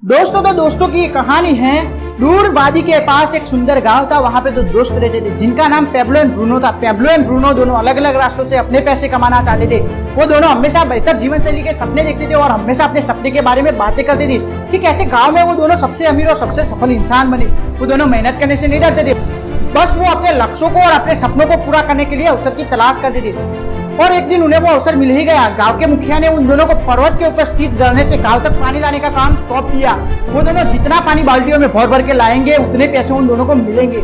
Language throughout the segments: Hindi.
दोस्तों की ये कहानी है। दूर वादी के पास एक सुंदर गांव था। वहां पे दो दोस्त रहते थे जिनका नाम पेब्लो एंड ब्रूनो था। पेब्लो एंड ब्रूनो दोनों अलग अलग रास्तों से अपने पैसे कमाना चाहते थे। वो दोनों हमेशा बेहतर जीवन शैली के सपने देखते थे और हमेशा अपने सपने के बारे में बातें करते थे कि कैसे गांव में वो दोनों सबसे अमीर और सबसे सफल इंसान बने। वो दोनों मेहनत करने से नहीं डरते थे, बस वो अपने लक्ष्यों को और अपने सपनों को पूरा करने के लिए अवसर की तलाश करते थे। और एक दिन उन्हें वो अवसर मिल ही गया। गांव के मुखिया ने उन दोनों को पर्वत के ऊपर स्थित झरने से गांव तक पानी लाने का काम सौंप दिया। वो दोनों जितना पानी बाल्टियों में भर भर के लाएंगे उतने पैसे उन दोनों को मिलेंगे।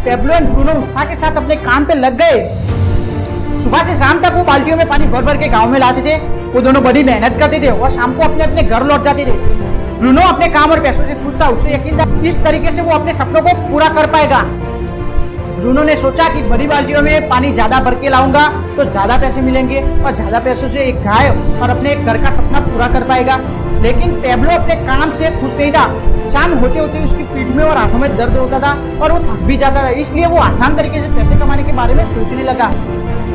पेब्लो एंड ब्रूनो उत्साह के साथ अपने काम पे लग गए। सुबह से शाम तक वो बाल्टियों में पानी भर भर के गाँव में लाते थे। वो दोनों बड़ी मेहनत करते थे और शाम को अपने अपने घर लौट जाते थे। ब्रूनो अपने काम और पैसों से खुश था। उसे यकीन था इस तरीके से वो अपने सपनों को पूरा कर पाएगा। ब्रूनो ने सोचा कि बड़ी बाल्टियों में पानी ज्यादा भर के लाऊंगा तो ज्यादा पैसे मिलेंगे और ज्यादा पैसों से एक गाय और अपने एक घर का सपना पूरा कर पाएगा। लेकिन पेब्लो अपने काम से खुश नहीं था। शाम होते होते उसकी पीठ में और हाथों में दर्द होता था और वो थक भी जाता था। इसलिए वो आसान तरीके से पैसे कमाने के बारे में सोचने लगा।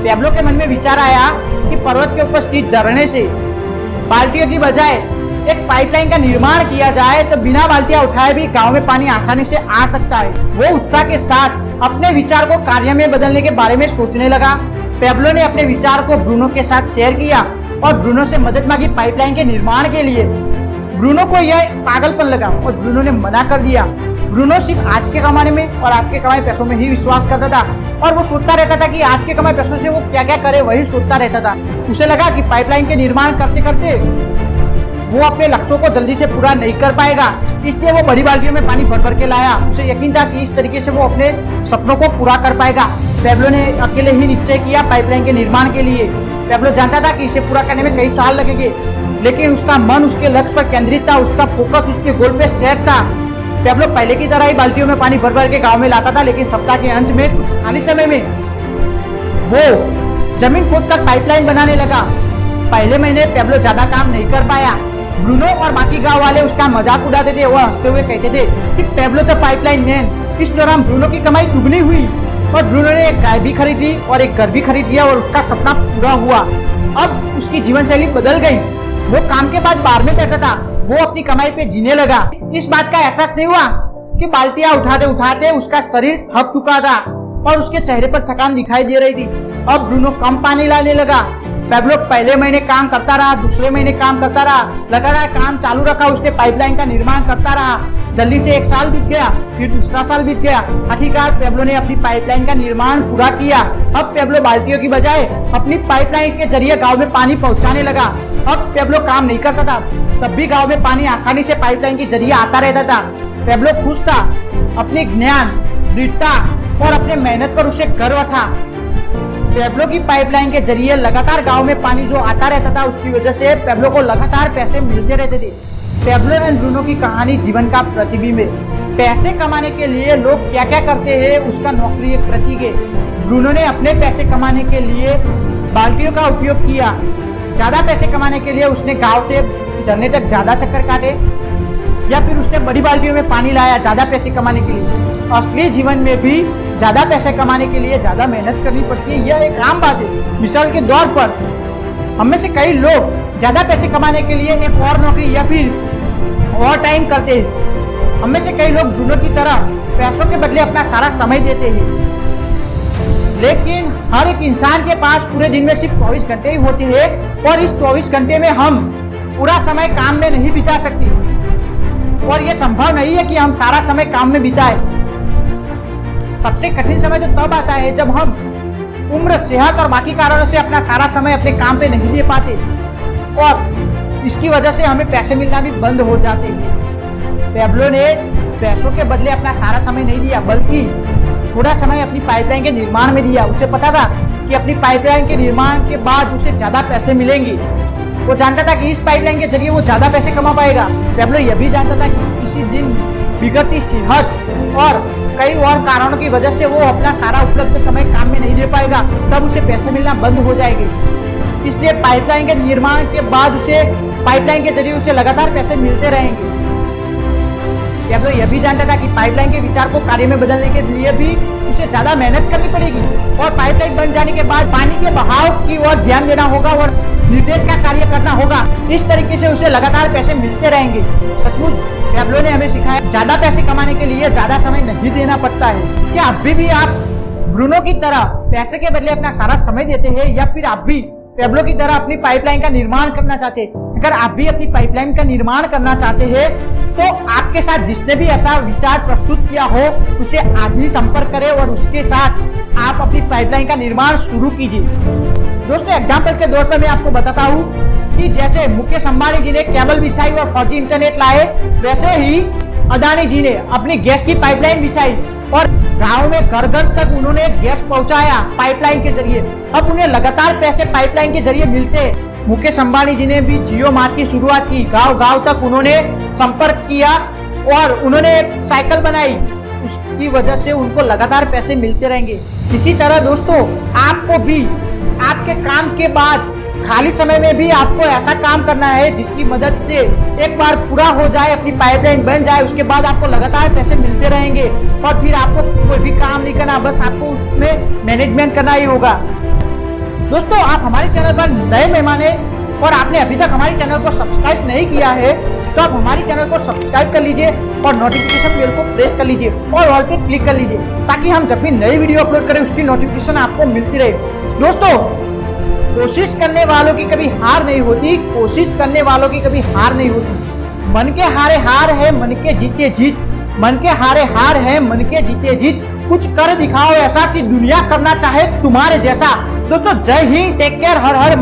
पेब्लो के मन में विचार आया कि पर्वत के ऊपर स्थित झरने से बाल्टियों की बजाय एक पाइपलाइन का निर्माण किया जाए तो बिना बाल्टियां उठाए भी गांव में पानी आसानी से आ सकता है। वो उत्साह के साथ अपने विचार को कार्य में बदलने के बारे में सोचने लगा। पेब्लो ने अपने विचार को ब्रूनो के साथ शेयर किया और ब्रूनो से मदद मांगी पाइपलाइन के निर्माण के लिए। ब्रूनो को यह पागलपन लगा और ब्रूनो ने मना कर दिया। ब्रूनो सिर्फ आज के कमाने में और आज के कमाए पैसों में ही विश्वास करता था और वो सोचता रहता था कि आज के कमाए पैसों से वो क्या क्या करे, वही सोचता रहता था। उसे लगा कि पाइपलाइन के निर्माण करते करते वो अपने लक्ष्यों को जल्दी से पूरा नहीं कर पाएगा, इसलिए वो बड़ी बाल्टियों में पानी भर भर के लाया। उसे यकीन था कि इस तरीके से वो अपने सपनों को पूरा कर पाएगा। पेब्लो ने अकेले ही निश्चय किया पाइपलाइन के निर्माण के लिए। पेब्लो जानता था कि इसे पूरा करने में कई साल लगेंगे, लेकिन उसका मन उसके लक्ष्य पर केंद्रित था। उसका फोकस उसके गोल पे सेट था। पेब्लो पहले की तरह ही बाल्टियों में पानी भर भर के गाँव में लाता था, लेकिन सप्ताह के अंत में कुछ खाली समय में वो जमीन खोद कर पाइपलाइन बनाने लगा। पहले महीने पेब्लो ज्यादा काम नहीं कर पाया। ब्रूनो और बाकी गांव वाले उसका मजाक उड़ाते थे और हंसते हुए कहते थे कि पेब्लो तो पाइपलाइन मैन। इस दौरान ब्रूनो की कमाई दुगनी हुई और ब्रूनो ने एक गाय भी खरीद ली और एक घर भी खरीद लिया और उसका सपना पूरा हुआ। अब उसकी जीवन शैली बदल गई। वो काम के बाद बार में बैठा था। वो अपनी कमाई पे जीने लगा। इस बात का एहसास नहीं हुआ कि बाल्टियां उठाते उठाते उसका शरीर थक चुका था और उसके चेहरे पर थकान दिखाई दे रही थी। अब ब्रूनो कम पानी लाने लगा। पेब्लो पहले महीने काम करता रहा, दूसरे महीने काम करता रहा, लगातार काम चालू रखा। उसने पाइपलाइन का निर्माण करता रहा। जल्दी से एक साल बीत गया, फिर दूसरा साल बीत गया। आखिरकार पेब्लो ने अपनी पाइपलाइन का निर्माण पूरा किया। अब पेब्लो बाल्टियों की बजाय अपनी पाइपलाइन के जरिए गांव में पानी पहुंचाने लगा। अब पेब्लो काम नहीं करता था, तब भी गांव में पानी आसानी से पाइपलाइन के जरिए आता रहता था। पेब्लो खुश था। अपने ज्ञान, दृढ़ता और अपने मेहनत पर उसे गर्व था। पेब्लो की पाइपलाइन के जरिए लगातार गांव में पानी जो आता रहता था, उसकी वजह से पेब्लो को लगातार पैसे मिलते रहते थे। पेब्लो एंड ब्रूनो की कहानी जीवन का प्रतिबिंब है। पैसे कमाने के लिए लोग क्या क्या करते हैं उसका नौकरी एक प्रतीक है। ब्रूनो ने अपने पैसे कमाने के लिए बाल्टियों का उपयोग किया। ज्यादा पैसे कमाने के लिए उसने गाँव से झरने तक ज्यादा चक्कर काटे या फिर उसने बड़ी बाल्टियों में पानी लाया ज्यादा पैसे कमाने के लिए। असली जीवन में भी ज्यादा पैसे कमाने के लिए ज्यादा मेहनत करनी पड़ती है, यह एक आम बात है। मिसाल के तौर पर हम में से कई लोग ज्यादा पैसे कमाने के लिए एक और नौकरी या फिर ओवर टाइम करते हैं। हम में से कई लोग ब्रूनो की तरह पैसों के बदले अपना सारा समय देते हैं। लेकिन हर एक इंसान के पास पूरे दिन में सिर्फ 24 घंटे ही होते हैं और इस 24 घंटे में हम पूरा समय काम में नहीं बिता सकते और यह संभव नहीं है कि हम सारा समय काम में बिताएं। सबसे कठिन समय तो तब आता है जब हम उम्र, सेहत और बाकी कारणों से अपना सारा समय अपने काम पे नहीं दे पाते और इसकी वजह से हमें पैसे मिलना भी बंद हो जाते हैं। पेब्लो ने पैसों के बदले अपना सारा समय नहीं दिया, बल्कि थोड़ा समय अपनी पाइपलाइन के निर्माण में दिया। उसे पता था कि अपनी पाइपलाइन के निर्माण के बाद उसे ज्यादा पैसे मिलेंगे। वो जानता था कि इस पाइपलाइन के जरिए वो ज्यादा पैसे कमा पाएगा। पेब्लो यह भी जानता था कि किसी दिन बिगड़ती सेहत और कई और कारणों की वजह से वो अपना सारा उपलब्ध समय काम में नहीं दे पाएगा, तब उसे पैसे मिलना बंद हो जाएंगे। इसलिए पाइपलाइन के निर्माण के बाद उसे पाइपलाइन के जरिए उसे लगातार पैसे मिलते रहेंगे। पेब्लो यह भी जानता था कि पाइपलाइन के विचार को कार्य में बदलने के लिए भी उसे ज्यादा मेहनत करनी पड़ेगी और पाइपलाइन बन जाने के बाद पानी के बहाव की ओर ध्यान देना होगा और निर्देश का कार्य करना होगा। इस तरीके से उसे लगातार पैसे मिलते रहेंगे। सचमुच पैब्लो ने हमें सिखाया ज्यादा पैसे कमाने के लिए ज्यादा समय नहीं देना पड़ता है। क्या अभी भी आप ब्रूनो की तरह पैसे के बदले अपना सारा समय देते हैं, या फिर आप भी पैब्लो की तरह अपनी पाइपलाइन का निर्माण करना चाहते हैं? अगर आप भी अपनी पाइपलाइन का निर्माण करना चाहते हैं तो आपके साथ जिसने भी ऐसा विचार प्रस्तुत किया हो उसे आज ही संपर्क करें और उसके साथ आप अपनी पाइपलाइन का निर्माण शुरू कीजिए। दोस्तों, एग्जाम्पल के तौर पर मैं आपको बताता हूँ कि जैसे मुकेश अंबानी जी ने केबल बिछाई और 4G इंटरनेट लाए, वैसे ही अदानी जी ने अपनी गैस की पाइपलाइन बिछाई और गांव में घर घर तक उन्होंने गैस पहुंचाया पाइपलाइन के जरिए। अब उन्हें लगातार पैसे पाइपलाइन के जरिए मिलते हैं। मुकेश अंबानी जी ने भी जियो मार्ट की शुरुआत की, गांव गांव तक उन्होंने संपर्क किया और उन्होंने एक साइकिल बनाई, उसकी वजह से उनको लगातार पैसे मिलते रहेंगे। इसी तरह दोस्तों, आपको भी आपके काम के बाद खाली समय में भी आपको ऐसा काम करना है जिसकी मदद से एक बार पूरा हो जाए, अपनी पाइपलाइन बन जाए, उसके बाद आपको लगातार पैसे मिलते रहेंगे और फिर आपको कोई भी काम नहीं करना, बस आपको उसमें मैनेजमेंट करना ही होगा। दोस्तों, आप हमारे चैनल पर नए मेहमान हैं और आपने अभी तक हमारे चैनल को सब्सक्राइब नहीं किया है तो आप हमारे चैनल को सब्सक्राइब कर लीजिए और नोटिफिकेशन बेल को प्रेस कर लीजिए और ऑल पे क्लिक कर लीजिए, ताकि हम जब भी नई वीडियो अपलोड करें उसकी नोटिफिकेशन आपको मिलती रहे। दोस्तों, कोशिश करने वालों की कभी हार नहीं होती, कोशिश करने वालों की कभी हार नहीं होती। मन के हारे हार है, मन के जीते जीत। मन के हारे हार है, मन के जीते जीत। कुछ कर दिखाओ ऐसा कि दुनिया करना चाहे तुम्हारे जैसा। दोस्तों, जय हिंद, टेक केयर, हर हर